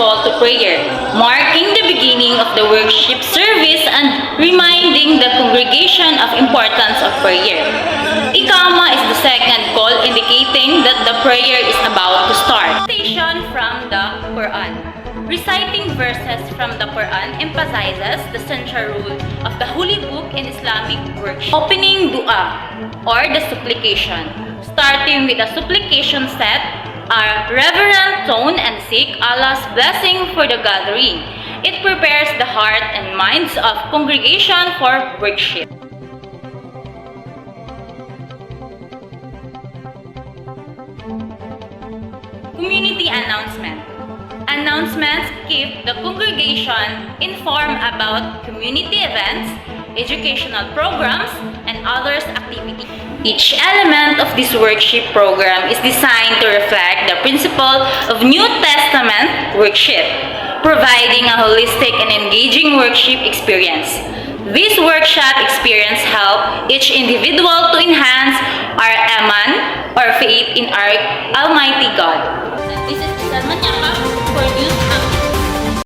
call to prayer, marking the beginning of the worship service and reminding the congregation of importance of prayer. Ikama is the second call indicating that the prayer is about to start. Citation from the Quran. Reciting verses from the Quran emphasizes the central role of the Holy Book in Islamic worship. Opening dua or the supplication. Starting with a supplication set, a reverent tone and seek Allah's blessing for the gathering. It prepares the heart and minds of congregation for worship. Community announcement. Announcements keep the congregation informed about community events, educational programs, and others activities. Each element of this worship program is designed to reflect the principle of New Testament worship, providing a holistic and engaging worship experience. This workshop experience help each individual to enhance our iman or faith in our Almighty God. This is Salman Yaka.